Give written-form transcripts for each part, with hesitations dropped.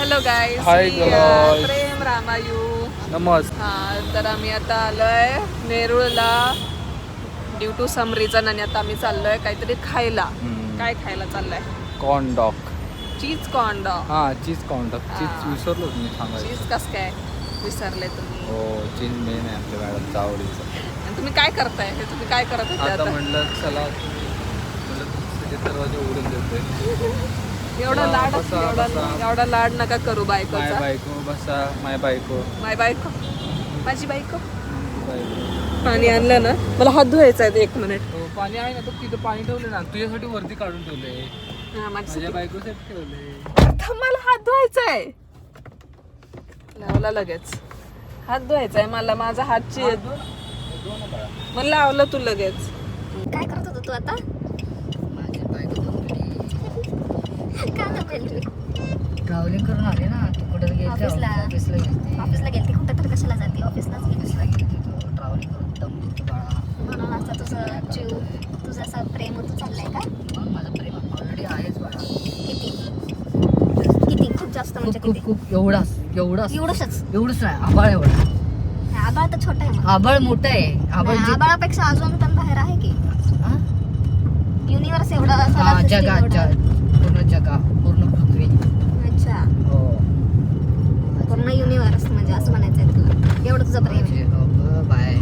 Hello guys, Hi guys. प्रेम रामायू. नमस्कार. तर आम्ही आता आलोय नेरूळला ड्यू टू सम रिझन आणि आता आम्ही चाललोय काहीतरी खायला. काय खायला चाललंय? Corn dog. Cheese corn dog. हा चीज कॉर्न डॉग. चीज हा. विसरलो मी सांगायचं. चीज कस काय विसरले तुम्ही? हो चीज मेन आहे आपल्या मॅडमचा आवडीचा. आणि तुम्ही काय करताय? हे तुम्ही काय करत होते आता आता? म्हणलं चला म्हणलं सगळे दरवाजे उघडून देतोय. एवढा हा, लाड बसा, बसा. एवढा लाड नका करू माय बायकोचा. बायको बसा माय बायको. माय बायको, माझी बायको. बायको. पाणी आणलं ना, मला हात धुवायचा आहे 1 मिनिट. हो, पाणी आहे ना तर तिथं पाणी ठेवलं ना तुझ्यासाठी वरती काढून ठेवलंय. हा, माझ्या माझ्या बायकोसाठी ठेवलंय. आता मला हात धुवायचा आहे. लावला लगेच हात धुवायचा आहे मला. माझा हातची मला लावलं तू लगेच. काय करत होता तू आता? माझी बायको का दमली? ट्रॅव्हलिंग करून आले ना तू कुठे गेली? ऑफिसला. ऑफिसला गेली. ऑफिसला गेलती कुठं तर कशाला जाते? ऑफिसलाच गेली. ट्रॅव्हलिंग करून दमली तू बाळा. म्हणून असं तुझं जीव तुझं असं प्रेम होतं चाललंय का? मग माझं प्रेम ऑलरेडी आहेच बाळा. किती किती खूप जास्त म्हणजे खूप किती? खूप खूप एवढंच एवढंच नाही आबाळ एवढं. आबाळ तर छोटं आहे मग. आबाळ मोठं आहे. आबाळ नाही, आबाळापेक्षा अजून पण बाहेर आहे की हा? युनिव्हर्स एवढा हा, solar system जगाच्या एवढा. पूर्ण पृथ्वी. अच्छा, हो पूर्ण युनिव्हर्स म्हणजे असं म्हणायचंय तुला. एवढं तुझं प्रेम आहे. बाय.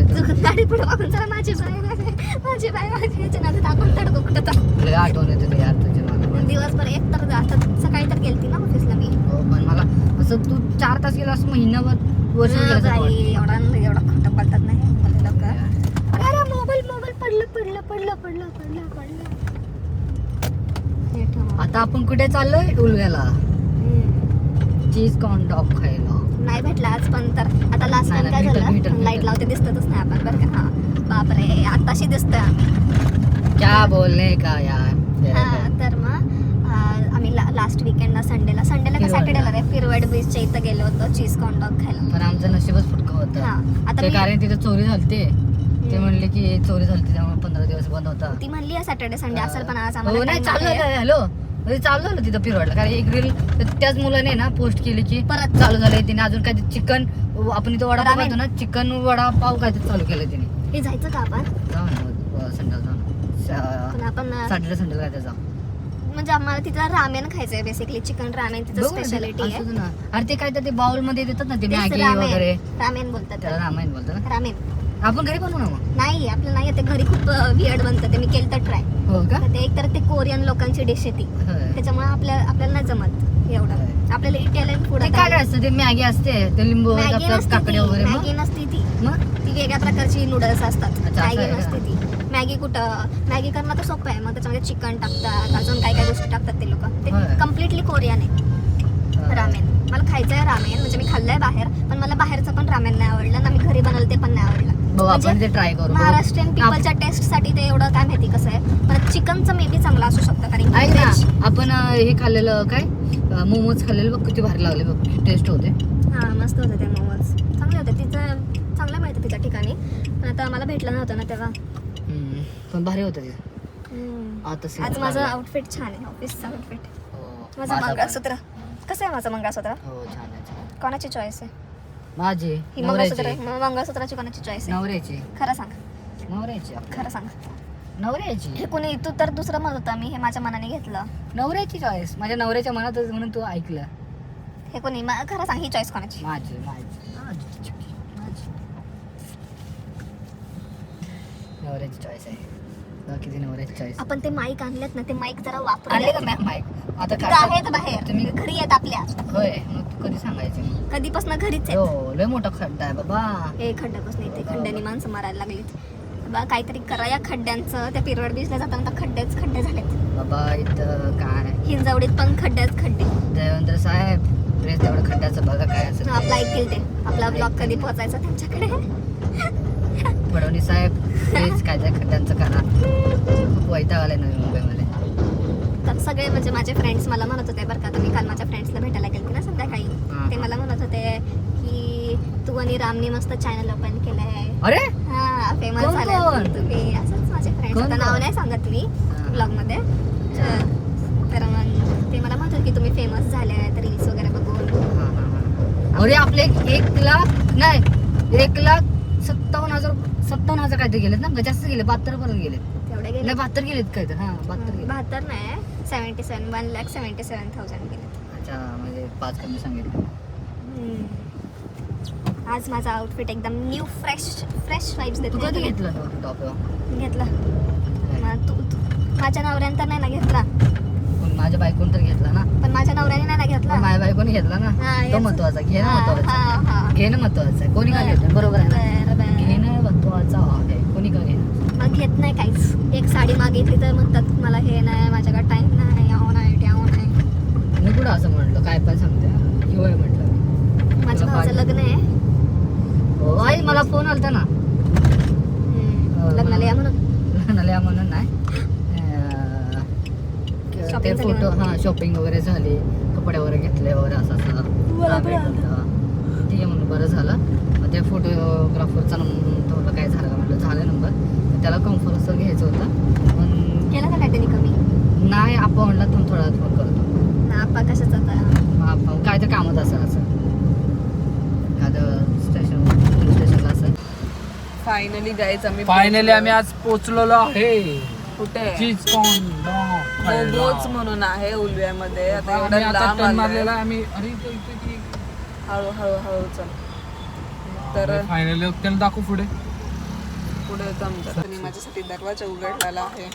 तुझं गाडी पुढे वाहून जरा माझी बाय माझ्या नादी दाखवून तडको कुठं तर. लय आठवण येते यार तुझ्या मला. दिवसभर एक तर आता सकाळी तर गेलती ना ऑफिसला मी. हो पण मला असं तू 4 तास गेला असं महिनाभर वर्ष गेलं असं वाटतं. एवढा खोटं बोलतात नाही बोलले लोक. अरे मोबाईल पडलं. हे ठेव. आता आपण कुठे चाललोय? उलव्याला चीज कॉर्न डॉग खायला. नाही भेटला आज पण तर आता लास्ट टाइम नाही, काय भेटेल. झालं लाईट लावते दिसतच नाही आपण बरं का. हा बापरे आताशी दिसतोय आम्ही. क्या बोलने का यार. हा तर मग आम्ही लास्ट वीकेंडला संडेला का फिरवडला. सॅटर्डेला रे फिरवड बीचच्या इथं गेलो होतो चीज कॉर्न डॉग खायला. पण आमचं नशीबच फुटकं हा होतं. आता ते मी कारण तिथे चोरी झालते. ते म्हणले की चोरी झालती त्यामुळे 15 दिवस बंद होता. ती म्हणली सॅटर्डे संडे असेल पण आज हो आम्हाला नाही time चालू आहे. होतं. हॅलो चालू झालं तिथं फिरवाडला. कारण एक रील त्याच मुलाने ना पोस्ट केली की परत चालू झालंय. तिने अजून काय चिकन आपण इथं वडापाव रामेन. खातो ना चिकन वडापाव काय चालू केलं तिने. हे जायचं का आपण? जाऊ ना संडेला जाऊ पण आपण सॅटर्डे संडेला काय जाऊ. म्हणजे आम्हाला तिथं रामेन खायचंय बेसिकली. चिकन रामेन तिथं बघू ना, स्पेशालिटी आहे. असंच ना. अरे ते काय तर ते बाउल मध्ये देतात ना ते तेच मॅगी रामेन. वगैरे. रामेन बोलतात त्याला त्याला. रामायण बोलतात ना. रामेन आपण घरी बनवू ना मग. नाही आपलं नाही ते घरी खूप वियर्ड बनतं ते. मी केलं तर ट्राय. हो का? ते एक तर ते कोरियन लोकांची डिश आहे ती. होय. त्याच्यामुळे आपल्याला नाही जमत एवढं. होय. आपल्याला इटालियन फूड ते काय असतं ते मॅगी असते ते लिंबू मॅगी आपलं नसती काकडे ती. वगैरे मॅगी नसती ती. मग ती वेगळ्या प्रकारची नूडल्स असतात. अच्छा, असं मॅगी आहे का? नसते ती. मॅगी कुठं मॅगी करणं तर सोपं आहे. मग त्याच्यामध्ये चिकन टाकतात अजून काय काय गोष्टी टाकतात ते लोक. ते होय. कम्प्लिटली कोरियन आहे रामेन. मला खायचंय रामेन म्हणजे मी खाल्लंय बाहेर पण मला बाहेरचं पण रामेन नाही आवडलं ना. मी घरी बनवलं ते पण नाही आवडलं. बघू आपण म्हणजे ते ट्राय करू. महाराष्ट्रीयन पीपलच्या टेस्ट साठी ते एवढं काय माहिती कसं आहे. पण चिकनचं मे बी चांगलं असू शकतं कारण ऐक की ना veg- आपण हे खाल्लेलं काय मोमोज खाल्लेलं बघ किती भारी लागले बघ टेस्ट होते. हा मस्त होते ते मोमोज. चांगले होते. तिचं चांगलं माहिती तिच्या ठिकाणी पण आता मला भेटलं नव्हतं ना तेव्हा. पण भारी होतं ते. आता आज season माझं लागला. आउटफिट छान आहे ऑफिसचं आउटफिट. हो, माझं माझा पण. मंगळसूत्र कसं आहे? माझं मंगळसूत्र हो छान आहे छान. कोणाची चॉईस आहे माझी ही मंगळसूत्र? नवऱ्याची मंगळसूत्राची कोणाची चॉईस आहे? नवऱ्याची खरं सांग. नवऱ्याची खरं सांग. नवऱ्याची हे कोणी तू तर दुसरं म्हणत होता. मी हे माझ्या मनाने घेतलं. नवऱ्याची चॉईस माझ्या नवऱ्याच्या मनातच म्हणून तू ऐकलं. हे कोणी खरं सांग ही चॉईस कोणाची? माझी नवऱ्याची चॉईस आहे. बाकी ती नवऱ्याची चॉईस. आपण ते माईक आणलेत ना ते माईक जरा आणले का वापरले माईक? आता तिथं काय आहेत बाहेर तुम्ही घरी आहेत आपल्या. होय मग तू कधी सांगायचं मग? कधीपासून घरीच आहेत. हो लय मोठा खड्डा आहे बाबा. हे खड्ड्यापासून इथे खड्ड्याने माणसं मारायला लागलीत. बा काहीतरी करा या खड्ड्यांचं. त्या पिरवड बीचला जाताना तर खड्डेच खड्डे झालेत. बाबा इथं काय हिंजवडीत पण खड्डेच खड्डे. देवेंद्र साहेब प्लीज तेवढं खड्ड्याचं बघा काय असेल. आपला ऐकतील ते. आपला ब्लॉग कधी पोहोचायचा त्यांच्याकडे. फडणवीस साहेब प्लीज काय त्या खड्ड्यांचं करा. खूप वैताग आलाय नवी मुंबईमध्ये. तर सगळे म्हणजे माझे फ्रेंड्स मला म्हणत होते बरं का. तर मी काल माझ्या फ्रेंड्सला भेटायला गेलते ना संध्याकाळी. ते मला म्हणत होते की तू आणि रामनी मस्त चॅनल ओपन केलंय. अरे हा फेमस कोण झाले कोण? तुम्ही. असंच माझे फ्रेंड्स. कोण आता नाव कोण? नाही सांगत मी हा. ब्लॉग मध्ये. तर मग ते मला म्हणत होते की तुम्ही फेमस झाले आहेत रील्स वगैरे अरे आपले 1,57,000 काहीतरी गेलेत ना, जास्त गेले, 72 पर्यंत गेलेत. तेवढे गेले नाही 72 गेलेत काय तर, हा 72 गेले. 72 नाही 1,77,000 गेले. अच्छा, म्हणजे 5 कमी सांगितलं. आज माझा आउटफिट एकदम न्यू फ्रेश वाईब्स तू देतो. कधी घेतलं टॉप? घेतला तू माझ्या नवऱ्याने तर नाही ना घेतला, पण माझ्या बायकोन तर घेतला ना. पण माझ्या नवऱ्याने नाही ना घेतला. पण माझ्या बायकोने घेतला ना. हा, तो याचं- महत्वाचा, घेणं महत्वाचं. हा. घेणं महत्वाचं आहे. कोणी का घेतलं? बरोबर आहे ना. बरं. घेणं महत्वाचं आहे. कोणी का घेणं? मग घेत नाही काहीच. एक साडी मागितली तर म्हणतात मला हे नाही, माझ्याकडे टाइम नाही, यावं नाही ट्यावं नाही. मी कुठं असं म्हटलं? काय पण सांगते, घेऊया म्हटलं. माझ्या तुला भावाचं पाहिजे. लग्न आहे. हो, आई मला फोन आलता ना. लग्नाला या म्हणून. लग्नाला या म्हणून नाही. ते Shopping झाली फोटो, म्हणून. हा शॉपिंग वगैरे झाली, कपडे वगैरे घेतले वगैरे असं असं. ठीक आहे म्हणून बरं झालं. मग त्या फोटोग्राफरचा नंबर काय झालं का म्हटलं, झालं नंबर. त्याला कम्फर्सर घ्यायचं होतं, पण केलं का काय त्यांनी कमी? नाही. आपण म्हणला तुम्ही थोडा फोन करतो. ना आपा कशाच आता? मग आपण काय तर कामात असेल, असं एखादं स्टेशनला असेल. फायनली गाईज आम्ही फायनली आम्ही आज पोहोचलेलो आहे. कुठे चीज कॉर्न मोमोज म्हणून आहे उलव्यामध्ये. आता आम्ही एवढं आता लांब टर्न आलोय. मारलेला आहे आम्ही. अरे इथं की हळू चल. तर फायनली त्याला दाखव पुढे. पुढे होतं आमच्या. त्यांनी माझ्यासाठी दरवाजा उघडलेला आहे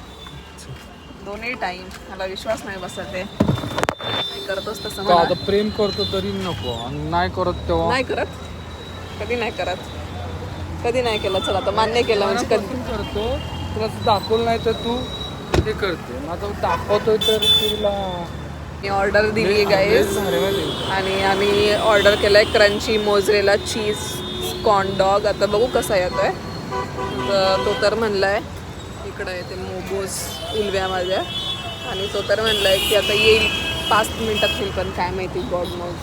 दोन्ही टाइम. मला विश्वास नाही बसत आहे. करतोस तसं तो म्हणा. आता प्रेम करतो तरी नको, आणि नाही करत तेव्हा नाही करत, कधी नाही करत, कधी नाही केलं. चल आता मान्य केलं म्हणजे कधी. मनापासून करतो. तुला दाखवलं नाही तर तू हे करते. माझं दाखवतोय तर तुला मी ऑर्डर दिली गाईज आणि आम्ही ऑर्डर केलाय crunchy mozzarella cheese corn dog. आता बघू कसा येतोय. तर तो तर म्हणलाय इकडं येते मोमोज उलव्यामध्ये, आणि तो तर म्हणलाय की आता येईल 5 मिनिटात येईल, पण काय माहिती गॉड नोज.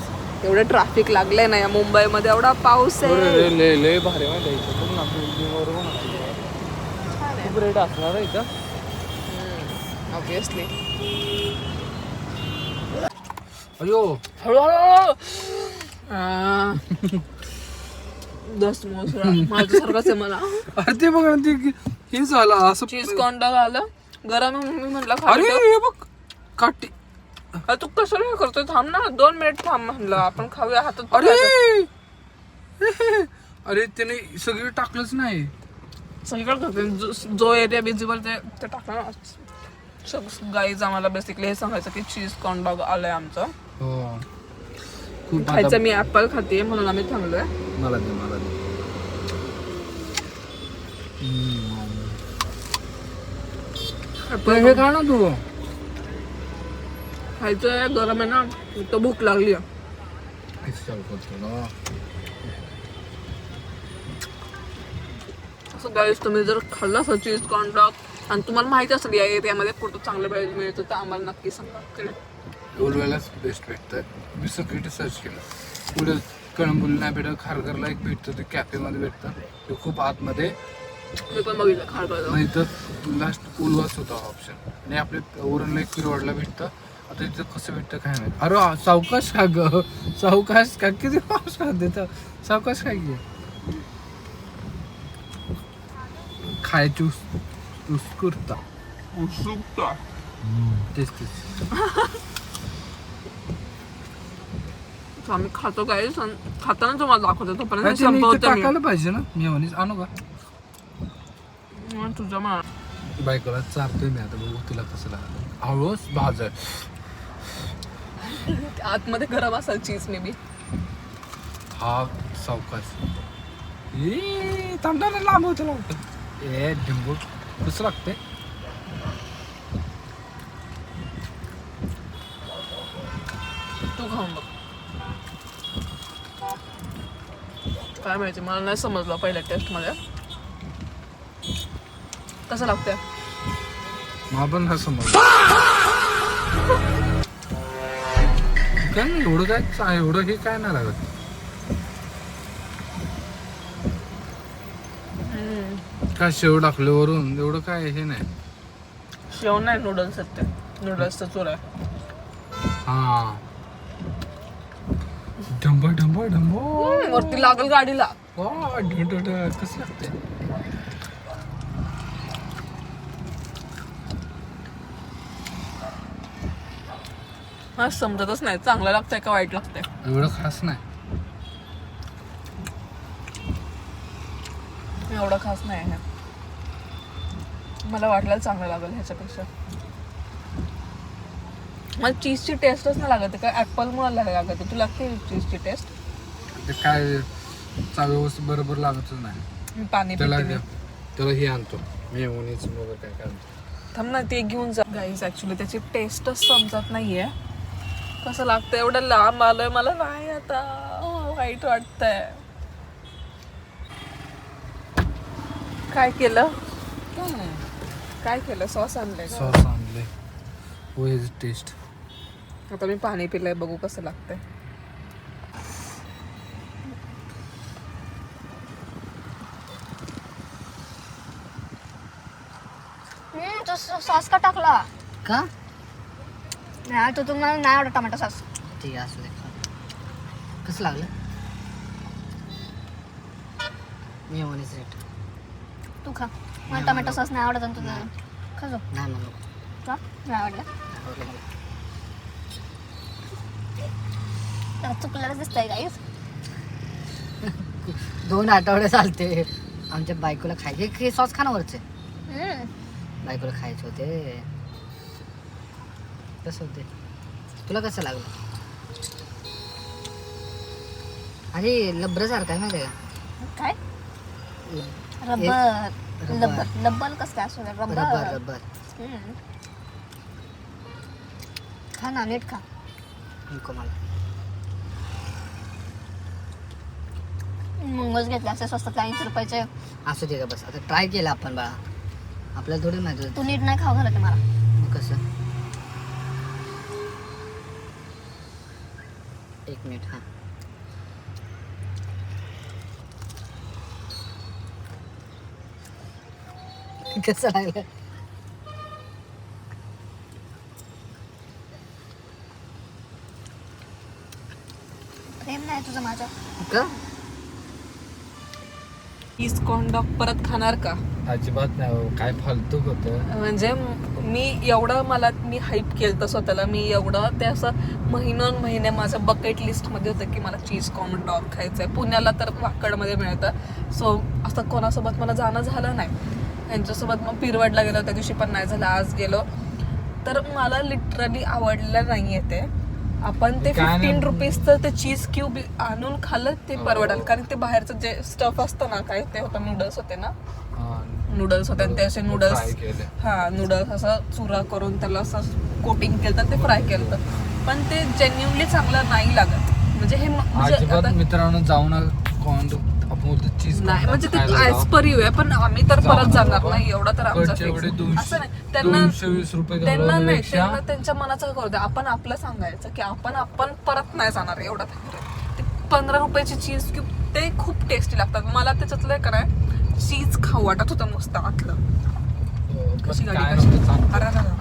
एवढं ट्रॅफिक लागलंय ना या मुंबईमध्ये, एवढा पाऊस आहे. लय भारी माहिती आहे इथं. बघ ना, बिल्डिंगवर बघ ना. खूप रेट असणार आहे इथं. ऑब्विसली. अयो हळूहळू 10 मोसळा माझ्यासारखाच आहे मला. अरे ते बघ ना, ते हे झालं असं. चीज कॉर्न डॉग आलं गरम. मी म्हटलं अरे खाली हे बघ काठी. तू कशाला हे करतोय? थांब ना 2 मिनिट थांब म्हणलं, आपण खाऊया. हातात अरे अरे त्याने सगळं टाकलंच नाही. सगळीकडे करते. जो एरिया विजिबल ते टाकलं ना. गाईज आम्हाला बेसिकली हे सांगायचं की चीज कॉर्न डॉग आलंय आमचं. हो खूप खायचं. मी ऍपल खाते म्हणून आम्ही थांबलोय. मला दे. हे खा ना तू. खायचंय, गरम आहे ना, तो भूक लागली. असं गाईज तुम्ही जर खाल्ला असं चीज कॉर्न डॉग आणि तुम्हाला माहिती असेल या एरियामध्ये कुठं चांगलं पाहिजे मिळतं तर आम्हाला नक्की सांगा. बोलवायलाच बेस्ट भेटतं. मी सगळीकडे सर्च केलं. पुढे कळंबुली नाही भेटत, खारघरला एक भेटतं, ते कॅफेमध्ये भेटतं. ते खूप आतमध्ये. मी पण बघितलं खारघरला. नाही तर लास्ट उलवाच होता ऑप्शन. आणि आपले ओरणला एक पिरवाडला भेटतं. आता इथं कसं भेटतं काय माहिती. अरे सावकाश खा ग, सावकाश खा. किती पाऊस खा देतं, सावकाश खा घे. खायची उत्सुकता. तेच आम्ही खातो काय खाताना तुम्हाला दाखवतो तोपर्यंत टाकायला पाहिजे ना. मी म्हणीच आणू का तुझ्या मा बायकोला चारतोय मी आता. बघू तिला कसं लागलं. हळूच भाज आतमध्ये गरम असेल चीज मे बी. हा सावकाश. थांबताना लांब होतं लावतं. ए डिंबू कसं लागते. तू खाऊन बघ. काय माहिती, मला नाही समजलं पहिल्या टेस्ट मध्ये कसं लागतंय. मला पण नाही समजलं. काय नाही एवढं काय, एवढं हे काय नाही लागत. काय शेव टाकले वरून, एवढं काय हे नाही. शेव नाही, नूडल्स आहेत ते. नूडल्सचा चूर आहे. हा ढंब ढंब ढंब वरती लागल गाडीला. कसं लागतंय. हा समजतच नाही चांगलं लागतंय का वाईट लागतंय. एवढं खास नाही. एवढं खास नाही आहे. मला वाटलं चांगलं लागेल ह्याच्यापेक्षा. मला चीजची टेस्टच नाही लागत काय ऍपल मुळे लागत. तू लागते चीजची टेस्ट. ते काय चालू बरोबर लागतच नाही. मी पाणी त्याला पिते. त्याला हे आणतो मेयोनीज वगैरे काय काय आणतो. थांब ना ते घेऊन जा. गाईज ऍक्च्युली त्याची टेस्टच समजत नाहीये कसं लागतं. एवढं लांब आलंय मला नाही आता वाईट वाटतंय. काय केलं काय केलं सॉस आणलंय का? सॉस आणले. हो हेच टेस्ट. आता मी पाणी पिलंय बघू कसं लागतंय. तो सॉस का टाकला? का नाही तो तुम्हाला नाही आवडत टमाटो सॉस. ठीक आहे असू दे. कसं लागलं मी होणीच रेट तू खा. मला टमाटो सॉस नाही आवडत. तुझं खा जो. नाही म्हणू का नाही आवडलं? आवडलं मला. त्याला चुकलेलंच दिसतंय गाईस. 2 आठवडे चालते आमच्या बायकोला खायचे. हे सॉस खा ना वरचे. बायकोला खायचे होते. कसं होते तुला कसं लागलं? अरे लब्बर सारखं आहे माहिती आहे काय का? रबर. रबर. लब्बर लब्बर कसं काय असू दे. Rubber rubber. रबर खा ना नीट खा. नको मला. मुंगच घेतले असे स्वस्त 80 रुपयाचे. असू दे का बस. आता ट्राय केलं आपण बाळा. आपल्याला थोडी माहिती होतं. तू नीट नाही खाऊ घालत मला. मग कसं. 1 मिनिट हां. कसं लागलं? प्रेम नाही तुझं माझं. का चीज कॉर्न डॉग परत खाणार का? अजिबात नाही हो. काय फालतू होतं. म्हणजे मी एवढं मी हाईप केलं स्वतःला. मी एवढं ते असं महिने माझं बकेट लिस्टमध्ये होतं की मला चीज कॉर्न डॉग खायचं आहे. पुण्याला तर वाकडमध्ये मिळतं. सो असं कोणासोबत मला जाणं झालं नाही. यांच्यासोबत मग पिरवडला गेलो त्या दिवशी पण नाही झालं. आज गेलो तर मला लिटरली आवडलं नाही आहे ते. आपण ते काय नाही. 15 रुपीजचं ते चीज क्यूब आणून खाल्लं ते परवडेल. कारण ते बाहेरचं जे स्टफ असतं ना काय ते होतं नूडल्स होते ना. नूडल्स होते आणि ते असे नूडल्स फ्राय केले. हा नूडल्स असं चुरा करून त्याला असं कोटिंग केलं ते फ्राय केलं. पण ते जेन्युनली चांगलं नाही लागत. म्हणजे हे म्हणजे अजिबात आता- मित्रांनो जाऊ ना कॉर्न आपण बोलतो चीज नाही म्हणजे ते ऍज पर यू आहे. पण आम्ही तर परत जाणार नाही. एवढं तर आमचं fix. असं नाही त्यांना 220 रुपये त्यांना नाही घालवण्यापेक्षा त्यांना त्यांच्या मनाचं करू दे. आपण आपलं सांगायचं की आपण परत नाही जाणार एवढं. ते 15 रुपयाची चीज क्यूब ते खूप टेस्टी लागतात. मला त्याच्यातलं काय चीज खाऊ वाटत होतं नुसतं आतलं. कशी गाडी काय कशी नव्हतं चांगलं.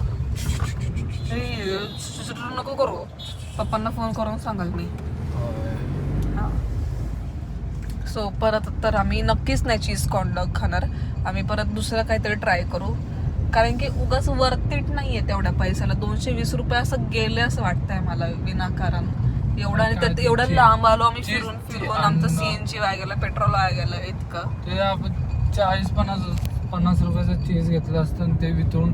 अरे नको करू. पप्पांना फोन करून सांगाल मी. सो परत तर आम्ही नक्कीच नाही चीज कॉर्न डॉग खाणार. आम्ही परत दुसरं काहीतरी ट्राय करू. कारण की उगाच वर्थ इट नाही आहे तेवढ्या पैशाला. 220 रुपये असं गेले असं वाटतंय मला विनाकारण. एवढं आणि त्यात एवढं लांब आलो आम्ही फिरून आमचं CNG वाया गेलं, पेट्रोल वाया गेलं इतकं. ते आपण 40-50 रुपयाचं चीज घेतलं असतं आणि ते वितळून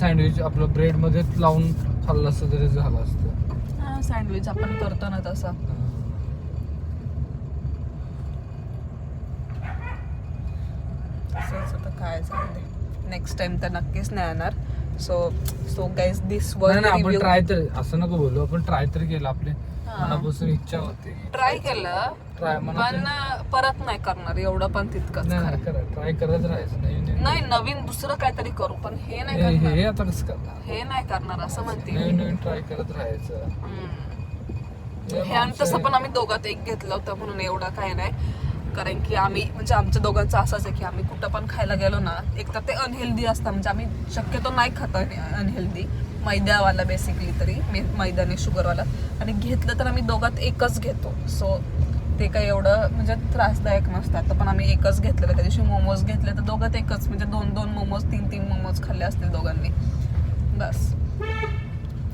सँडविच आपलं ब्रेड मध्ये लावून खाल्लं असतं तरी झालं असतं. सँडविच आपण करतो ना तसं. तसंच आता काय चाललंय. नेक्स्ट टाइम तर नक्कीच नाही येणार. सो गाईज दिस नाही ना, आपण रिव्ह्यू ट्राय तर असं नको बोलू. आपण ट्राय तर केलं. आपले मनापासून इच्छा होती. ट्राय केलं ट्राय पण परत नाही करणार एवढं पण तितकंच नाही खरं. ट्राय करत राहायचं. नाही नवीन दुसरं काहीतरी करू पण हे नाही हे करणार. आता कसं करणार. हे नाही करणार असं म्हणते मी. नवीन ट्राय करत राहायचं. हे आणि तसं पण आम्ही दोघात एक घेतलं होतं म्हणून एवढं काय नाही. कारण की आम्ही म्हणजे आमच्या दोघांचं असंच आहे की आम्ही कुठं पण खायला गेलो ना एक तर ते अनहेल्दी असतं. म्हणजे आम्ही शक्यतो नाही खात अनहेल्दी. मैद्यावाला बेसिकली तरी मैदाने शुगरवाला. आणि घेतलं तर आम्ही दोघात एकच घेतो. सो ते काही एवढं म्हणजे त्रासदायक नसतं. आता पण आम्ही एकच घेतलेलं. त्या दिवशी मोमोज घेतले तर दोघात एकच, म्हणजे 2-2 मोमोज 3-3 मोमोज खाल्ले असतील दोघांनी बस.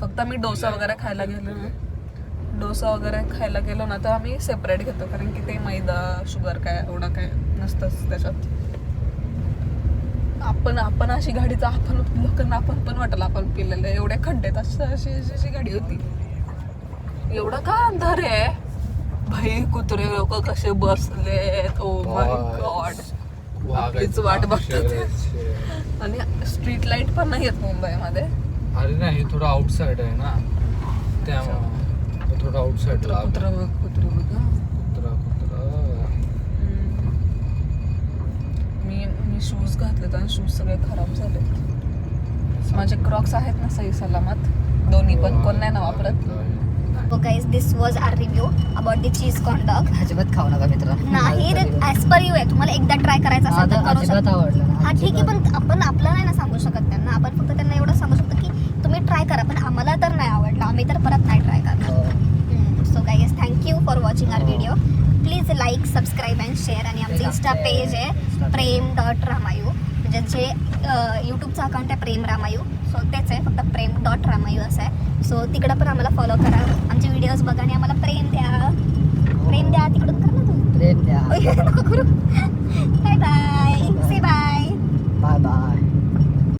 फक्त आम्ही डोसा वगैरे खायला गेलो ना तर आम्ही सेपरेट घेतो, कारण की ते मैदा शुगर काय एवढं काय नसतंच त्याच्यात. आपण अशी गाडीचा आपण लोकांना आपण पण वाटलं आपण पिलेलं. एवढ्या खड्ड्यात अशी गाडी होती. एवढं का अंधार आहे भाई, कुत्रे लोक कसे बसलेत. ओ माय गॉड, आपलीच वाट बघतात. आणि स्ट्रीट लाईट पण नाही आहेत मुंबईमध्ये. अरे नाही, थोडं आउटसाइड आहे ना, त्यामुळे थोडं आउटसाइडला. कुत्रा बघा. मी शूज घातलेत आणि शूज सगळे खराब झालेत. माझे क्रॉक्स आहेत ना सही सलामत, दोन्ही पण, कोण नाही ना वापरत. So guys, this was our review about the cheese corn dog. अजिबात खाऊ नका मित्रांनो. नाही रे, ऍज पर यू आहे. तुम्हाला एकदा ट्राय करायचं असेल तर करू अजिबात शकता. आवडलं ना, हा ठीक आहे, पण आपण आपलं नाही ना सांगू शकत त्यांना. आपण फक्त त्यांना एवढं सांगू शकतो की तुम्ही ट्राय करा, पण आम्हाला तर नाही आवडलं, आम्ही तर परत नाही ट्राय करणार. So guys, thank you for watching our video. Please like, subscribe and share. आणि आमचं इंस्टा पेज आहे prem.ramayu, म्हणजे जे यूट्यूबचं अकाउंट आहे प्रेम रामायू, सो तेच आहे, फक्त prem.ramayu असं आहे. सो तिकडं पण आम्हाला फॉलो करा.